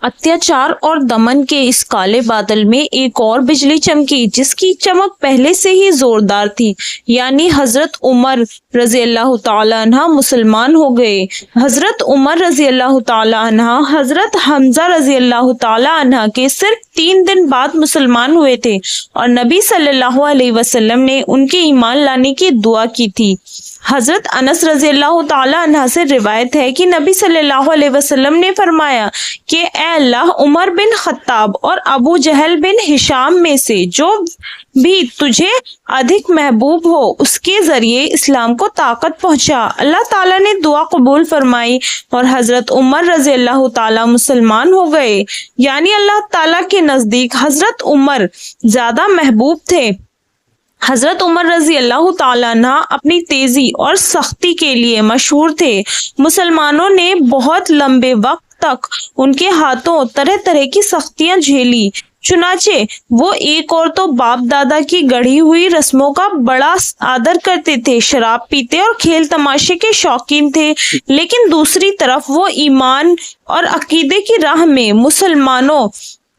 اتیاچار اور دمن کے اس کالے بادل میں ایک اور بجلی چمکی جس کی چمک پہلے سے ہی زوردار تھی، یعنی حضرت عمر رضی اللہ تعالی عنہ مسلمان ہو گئے۔ حضرت عمر رضی اللہ تعالی عنہ حضرت حمزہ رضی اللہ تعالی عنہ کے صرف 3 دن بعد مسلمان ہوئے تھے، اور نبی صلی اللہ علیہ وسلم نے ان کے ایمان لانے کی دعا کی تھی۔ حضرت انس رضی اللہ تعالی عنہ سے روایت ہے کہ نبی صلی اللہ علیہ وسلم نے فرمایا کہ اے اللہ، عمر بن خطاب اور ابو جہل بن ہشام میں سے جو بھی تجھے ادھک محبوب ہو اس کے ذریعے اسلام کو طاقت پہنچا۔ اللہ تعالیٰ نے دعا قبول فرمائی اور حضرت عمر رضی اللہ تعالیٰ مسلمان ہو گئے، یعنی اللہ تعالیٰ کے نزدیک حضرت عمر زیادہ محبوب تھے۔ حضرت عمر رضی اللہ تعالیٰ عنہ اپنی تیزی اور سختی کے لیے مشہور تھے۔ مسلمانوں نے بہت لمبے وقت تک ان کے ہاتھوں طرح طرح کی سختیاں جھیلی، چنانچہ وہ ایک اور تو باپ دادا کی گڑھی ہوئی رسموں کا بڑا آدر کرتے تھے، شراب پیتے اور کھیل تماشے کے شوقین تھے، لیکن دوسری طرف وہ ایمان اور عقیدے کی راہ میں مسلمانوں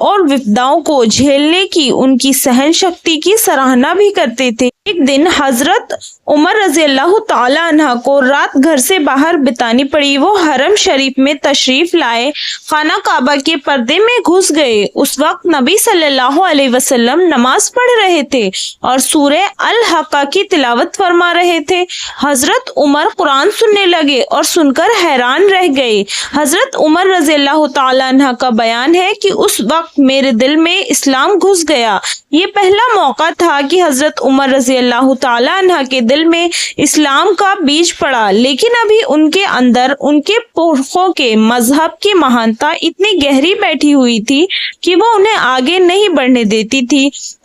اور وپداؤں کو جھیلنے کی ان کی سہن شکتی کی سراہنا بھی کرتے تھے۔ ایک دن حضرت عمر رضی اللہ تعالی عنہ کو رات گھر سے باہر بتانی پڑی۔ وہ حرم شریف میں تشریف لائے، خانہ کعبہ کے پردے میں گھس گئے۔ اس وقت نبی صلی اللہ علیہ وسلم نماز پڑھ رہے تھے اور سورہ الحاقہ کی تلاوت فرما رہے تھے۔ حضرت عمر قرآن سننے لگے اور سن کر حیران رہ گئے۔ حضرت عمر رضی اللہ تعالی عنہ کا بیان ہے کہ اس وقت میرے دل میں اسلام گھس گیا۔ یہ پہلا موقع تھا کہ حضرت عمر رضی اللہ تعالی عنہ کے دل میں اسلام کا بیج پڑا، لیکن ابھی ان کے اندر ان کے پرخوں کے مذہب کی مہانتا اتنی گہری بیٹھی ہوئی تھی کہ وہ انہیں آگے نہیں بڑھنے دیتی تھی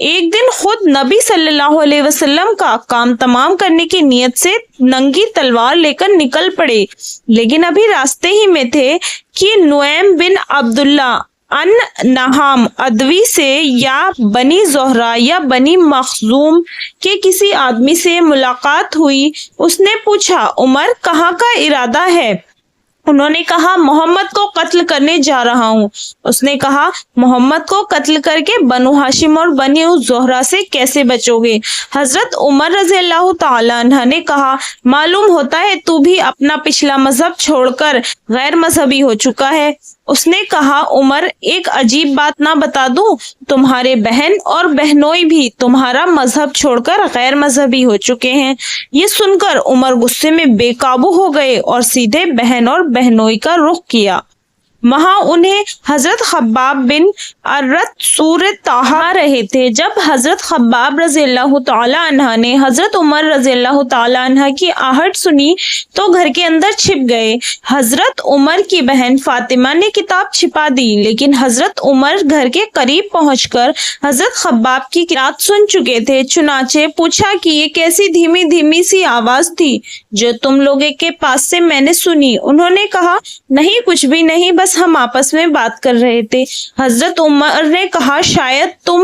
ایک دن خود نبی صلی اللہ علیہ وسلم کا کام تمام کرنے کی نیت سے ننگی تلوار لے کر نکل پڑے، لیکن ابھی راستے ہی میں تھے کہ نعیم بن عبداللہ ان نہام ادوی سے یا بنی زہرہ یا بنی مخزوم کے کسی آدمی سے ملاقات ہوئی۔ اس نے پوچھا، عمر کہاں کا ارادہ ہے؟ انہوں نے کہا، محمد کو قتل کرنے جا رہا ہوں۔ اس نے کہا، محمد کو قتل کر کے بنو ہاشم اور بنی زہرہ سے کیسے بچو گے؟ حضرت عمر رضی اللہ تعالی عنہ نے کہا، معلوم ہوتا ہے تو بھی اپنا پچھلا مذہب چھوڑ کر غیر مذہبی ہو چکا ہے۔ اس نے کہا، عمر ایک عجیب بات نہ بتا دوں؟ تمہارے بہن اور بہنوئی بھی تمہارا مذہب چھوڑ کر غیر مذہبی ہو چکے ہیں۔ یہ سن کر عمر غصے میں بے قابو ہو گئے اور سیدھے بہن اور بہنوئی کا رخ کیا۔ وہاں انہیں حضرت خباب بن ارت سورہ طٰہٰ رہے تھے۔ جب حضرت خباب رضی اللہ تعالی عنہ نے حضرت عمر رضی اللہ تعالی عنہ کی آہٹ سنی تو گھر کے اندر چھپ گئے۔ حضرت عمر کی بہن فاطمہ نے کتاب چھپا دی، لیکن حضرت عمر گھر کے قریب پہنچ کر حضرت خباب کی قرات سن چکے تھے، چنانچہ پوچھا کہ یہ کیسی دھیمی دھیمی سی آواز تھی جو تم لوگوں کے پاس سے میں نے سنی؟ انہوں نے کہا، نہیں کچھ بھی نہیں، بس ہم آپس میں بات کر رہے تھے۔ حضرت عمر نے کہا، شاید تم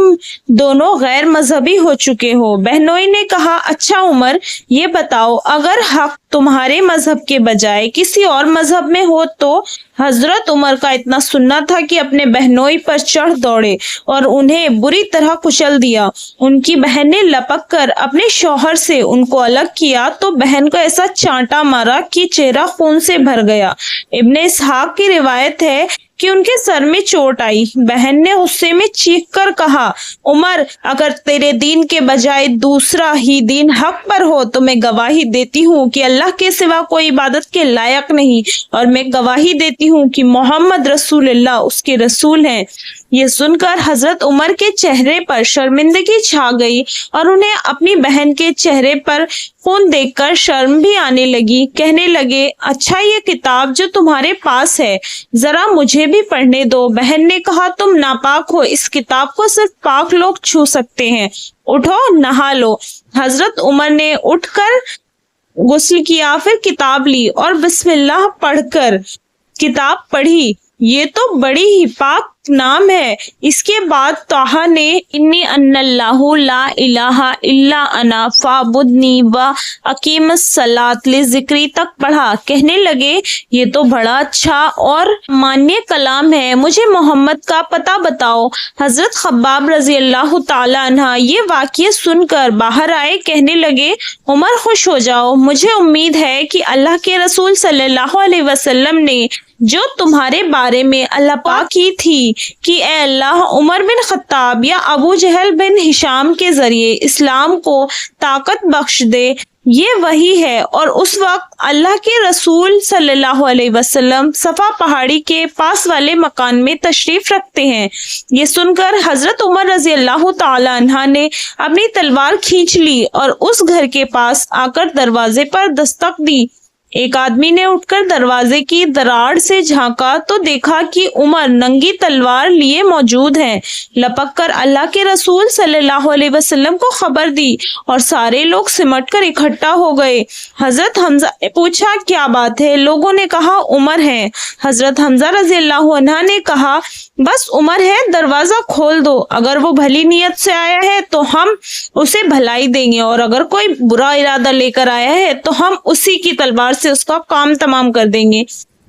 دونوں غیر مذہبی ہو چکے ہو۔ بہنوئی نے کہا، اچھا عمر یہ بتاؤ، اگر حق تمہارے مذہب کے بجائے کسی اور مذہب میں ہو تو؟ حضرت عمر کا اتنا سننا تھا کہ اپنے بہنوئی پر چڑھ دوڑے اور انہیں بری طرح کچل دیا۔ ان کی بہن نے لپک کر اپنے شوہر سے ان کو الگ کیا تو بہن کو ایسا چانٹا مارا کہ چہرہ خون سے بھر گیا۔ ابن اسحاق کی روایت ہے کہ ان کے سر میں چوٹ آئی۔ بہن نے غصے میں چیخ کر کہا، عمر اگر تیرے دین کے بجائے دوسرا ہی دین حق پر ہو تو میں گواہی دیتی ہوں کہ اللہ کے سوا کوئی عبادت کے لائق نہیں، اور میں گواہی دیتی ہوں کہ محمد رسول اللہ اس کے رسول ہیں۔ یہ سن کر حضرت عمر کے چہرے پر شرمندگی چھا گئی اور انہیں اپنی بہن کے چہرے پر خون دیکھ کر شرم بھی آنے لگی۔ کہنے لگے، اچھا یہ کتاب جو تمہارے پاس ہے ذرا مجھے بھی پڑھنے دو۔ بہن نے کہا، تم ناپاک ہو، اس کتاب کو صرف پاک لوگ چھو سکتے ہیں، اٹھو نہا لو۔ حضرت عمر نے اٹھ کر غسل کیا، پھر کتاب لی اور بسم اللہ پڑھ کر کتاب پڑھی۔ یہ تو بڑی ہی پاک نام ہے۔ اس کے بعد طٰہٰ نے انی انا اللہ لا الہ الا انا فاعبدنی و اقیم الصلاۃ لذکری تک پڑھا۔ کہنے لگے یہ تو بڑا اچھا اور مانیہ کلام ہے، مجھے محمد کا پتہ بتاؤ۔ حضرت خباب رضی اللہ تعالیٰ عنہ یہ واقعہ سن کر باہر آئے، کہنے لگے عمر خوش ہو جاؤ، مجھے امید ہے کہ اللہ کے رسول صلی اللہ علیہ وسلم نے جو تمہارے بارے میں اللہ پاک کی تھی کہ اے اللہ عمر بن خطاب یا ابو جہل بن ہشام کے ذریعے اسلام کو طاقت بخش دے، یہ وہی ہے۔ اور اس وقت اللہ کے رسول صلی اللہ علیہ وسلم صفا پہاڑی کے پاس والے مکان میں تشریف رکھتے ہیں۔ یہ سن کر حضرت عمر رضی اللہ تعالی عنہ نے اپنی تلوار کھینچ لی اور اس گھر کے پاس آ کر دروازے پر دستک دی۔ ایک آدمی نے اٹھ کر دروازے کی دراڑ سے جھانکا تو دیکھا کہ عمر ننگی تلوار لیے موجود ہیں۔ لپک کر اللہ کے رسول صلی اللہ علیہ وسلم کو خبر دی اور سارے لوگ سمٹ کر اکٹھا ہو گئے۔ حضرت حمزہ نے پوچھا کیا بات ہے؟ لوگوں نے کہا عمر ہے۔ حضرت حمزہ رضی اللہ عنہ نے کہا بس عمر ہے، دروازہ کھول دو، اگر وہ بھلی نیت سے آیا ہے تو ہم اسے بھلائی دیں گے اور اگر کوئی برا ارادہ لے کر آیا ہے تو ہم اسی کی تلوار سے اس کا کام تمام کر دیں گے۔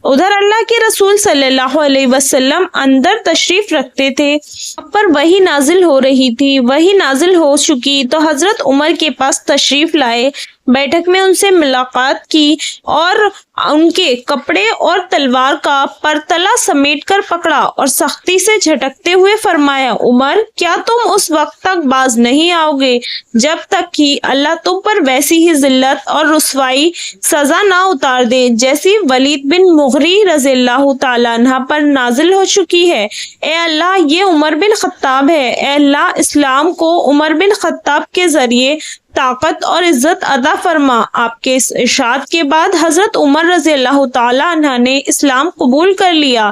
ادھر اللہ کے رسول صلی اللہ علیہ وسلم اندر تشریف رکھتے تھے پر وہی نازل ہو رہی تھی، وہی نازل ہو چکی تو حضرت عمر کے پاس تشریف لائے، بیٹھک میں ان سے ملاقات کی اور ان کے کپڑے اور تلوار کا پرتلا سمیٹ کر پکڑا اور سختی سے جھٹکتے ہوئے فرمایا عمر کیا تم اس وقت تک باز نہیں آؤ گے جب تک کہ اللہ تم پر ویسی ہی ذلت اور رسوائی سزا نہ اتار دے جیسی ولید بن مغری رضی اللہ تعالیٰ عنہ پر نازل ہو چکی ہے۔ اے اللہ یہ عمر بن خطاب ہے، اے اللہ اسلام کو عمر بن خطاب کے ذریعے طاقت اور عزت عطا فرما۔ آپ کے اس ارشاد کے بعد حضرت عمر رضی اللہ تعالیٰ عنہ نے اسلام قبول کر لیا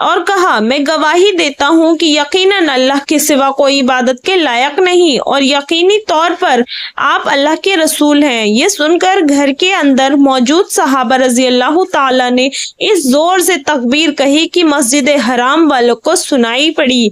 اور کہا میں گواہی دیتا ہوں کہ یقیناً اللہ کے سوا کوئی عبادت کے لائق نہیں اور یقینی طور پر آپ اللہ کے رسول ہیں۔ یہ سن کر گھر کے اندر موجود صحابہ رضی اللہ تعالیٰ نے اس زور سے تکبیر کہی کہ مسجد حرام والوں کو سنائی پڑی۔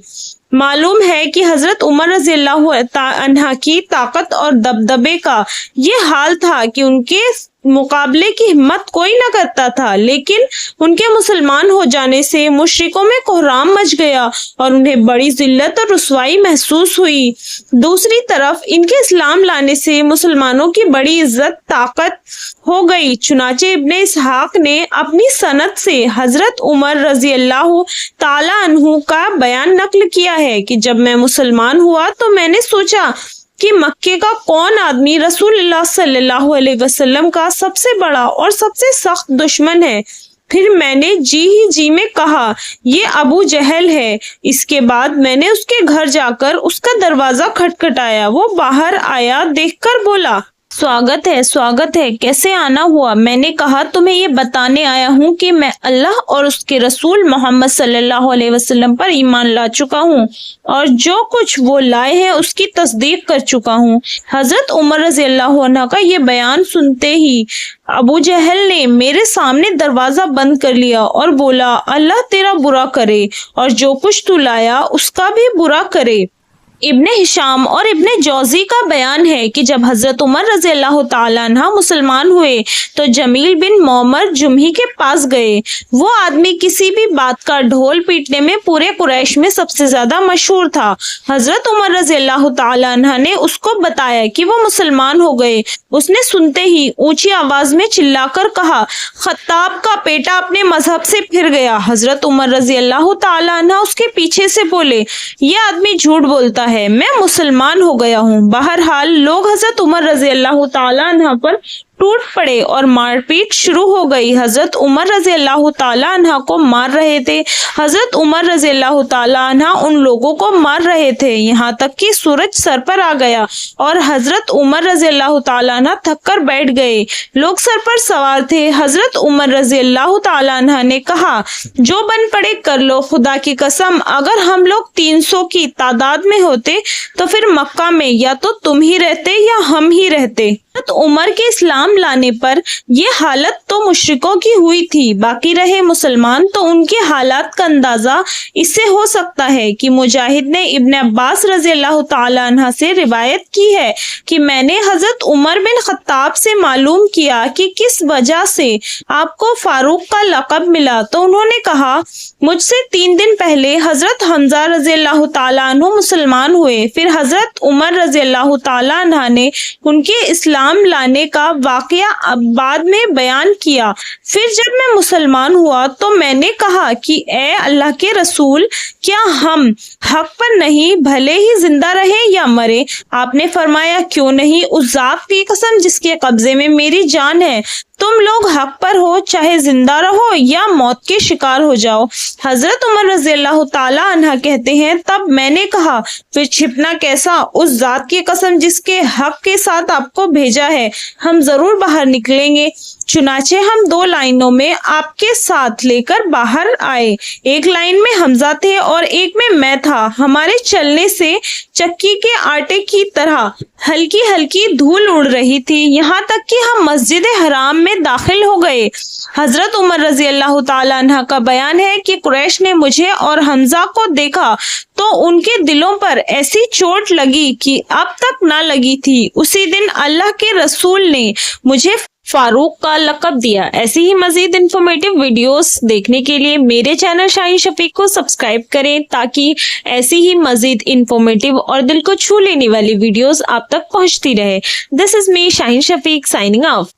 معلوم ہے کہ حضرت عمر رضی اللہ عنہ کی طاقت اور دبدبے کا یہ حال تھا کہ ان کے مقابلے کی ہمت کوئی نہ کرتا تھا، لیکن ان کے مسلمان ہو جانے سے مشرکوں میں کوہرام مچ گیا اور انہیں بڑی ذلت اور رسوائی محسوس ہوئی۔ دوسری طرف ان کے اسلام لانے سے مسلمانوں کی بڑی عزت طاقت ہو گئی۔ چنانچہ ابن اسحاق نے اپنی سند سے حضرت عمر رضی اللہ تعالیٰ عنہ کا بیان نقل کیا ہے کہ جب میں مسلمان ہوا تو میں نے سوچا کہ مکے کا کون آدمی رسول اللہ صلی اللہ علیہ وسلم کا سب سے بڑا اور سب سے سخت دشمن ہے۔ پھر میں نے جی میں کہا یہ ابو جہل ہے۔ اس کے بعد میں نے اس کے گھر جا کر اس کا دروازہ کھٹکھٹایا، وہ باہر آیا، دیکھ کر بولا سواگت ہے، کیسے آنا ہوا؟ میں نے کہا تمہیں یہ بتانے آیا ہوں کہ میں اللہ اور اس کے رسول محمد صلی اللہ علیہ وسلم پر ایمان لا چکا ہوں اور جو کچھ وہ لائے ہیں اس کی تصدیق کر چکا ہوں۔ حضرت عمر رضی اللہ عنہ کا یہ بیان سنتے ہی ابو جہل نے میرے سامنے دروازہ بند کر لیا اور بولا اللہ تیرا برا کرے اور جو کچھ تو لایا اس کا بھی برا کرے۔ ابن ہشام اور ابن جوزی کا بیان ہے کہ جب حضرت عمر رضی اللہ تعالیٰ عنہ مسلمان ہوئے تو جمیل بن معمر جمحی کے پاس گئے۔ وہ آدمی کسی بھی بات کا ڈھول پیٹنے میں پورے قریش میں سب سے زیادہ مشہور تھا۔ حضرت عمر رضی اللہ تعالیٰ عنہ نے اس کو بتایا کہ وہ مسلمان ہو گئے۔ اس نے سنتے ہی اونچی آواز میں چلا کر کہا خطاب کا بیٹا اپنے مذہب سے پھر گیا۔ حضرت عمر رضی اللہ تعالیٰ عنہ اس کے پیچھے سے بولے یہ آدمی جھوٹ بولتا ہے، میں مسلمان ہو گیا ہوں۔ بہرحال لوگ حضرت عمر رضی اللہ تعالیٰ عنہ پر ٹوٹ پڑے اور مار پیٹ شروع ہو گئی۔ حضرت عمر رضی اللہ تعالیٰ عنہ کو مار رہے تھے، حضرت عمر رضی اللہ تعالیٰ عنہ ان لوگوں کو مار رہے تھے، یہاں تک کہ سورج سر پر آ گیا اور حضرت عمر رضی اللہ تعالیٰ عنہ تھک کر بیٹھ گئے۔ لوگ سر پر سوار تھے۔ حضرت عمر رضی اللہ تعالیٰ عنہ نے کہا جو بن پڑے کر لو، خدا کی قسم اگر ہم لوگ 300 کی تعداد میں ہوتے تو پھر مکہ میں یا تو تم ہی رہتے یا ہم ہی رہتے۔ حضرت عمر کے اسلام اسلام لانے پر یہ حالت تو مشرکوں کی ہوئی تھی، باقی رہے مسلمان تو ان کے حالات کا اندازہ اس سے ہو سکتا ہے کہ مجاہد نے ابن عباس رضی اللہ تعالیٰ عنہ سے روایت کی ہے کہ میں نے حضرت عمر بن خطاب سے معلوم کیا کہ کس وجہ سے آپ کو فاروق کا لقب ملا، تو انہوں نے کہا مجھ سے 3 دن پہلے حضرت حمزہ رضی اللہ تعالیٰ عنہ مسلمان ہوئے، پھر حضرت عمر رضی اللہ تعالیٰ عنہ نے ان کے اسلام لانے کا واقعہ بعد میں بیان کیا۔ پھر جب میں مسلمان ہوا تو میں نے کہا کہ اے اللہ کے رسول، کیا ہم حق پر نہیں، بھلے ہی زندہ رہے یا مرے؟ آپ نے فرمایا کیوں نہیں، اس ذات کی قسم جس کے قبضے میں میری جان ہے، تم لوگ حق پر ہو، چاہے زندہ رہو یا موت کے شکار ہو جاؤ۔ حضرت عمر رضی اللہ تعالیٰ عنہ کہتے ہیں تب میں نے کہا پھر چھپنا کیسا، اس ذات کی قسم جس کے حق کے ساتھ آپ کو بھیجا ہے، ہم ضرور باہر نکلیں گے۔ چنانچہ ہم 2 لائنوں میں آپ کے ساتھ لے کر باہر آئے، ایک لائن میں حمزہ تھے اور ایک میں میں تھا۔ ہمارے چلنے سے چکی کے آٹے کی طرح ہلکی ہلکی دھول اڑ رہی تھی، یہاں تک کہ ہم مسجد حرام میں داخل ہو گئے۔ حضرت عمر رضی اللہ تعالیٰ عنہ کا بیان ہے کہ قریش نے مجھے اور حمزہ کو دیکھا تو ان کے دلوں پر ایسی چوٹ لگی کہ اب تک نہ لگی تھی۔ اسی دن اللہ کے رسول نے مجھے فاروق کا لقب دیا۔ ایسی ہی مزید انفارمیٹیو ویڈیوز دیکھنے کے لیے میرے چینل شاہین شفیق کو سبسکرائب کریں تاکہ ایسی ہی مزید انفارمیٹیو اور دل کو چھو لینے والی ویڈیوز آپ تک پہنچتی رہے۔ دس از می شاہین شفیق سائننگ آف۔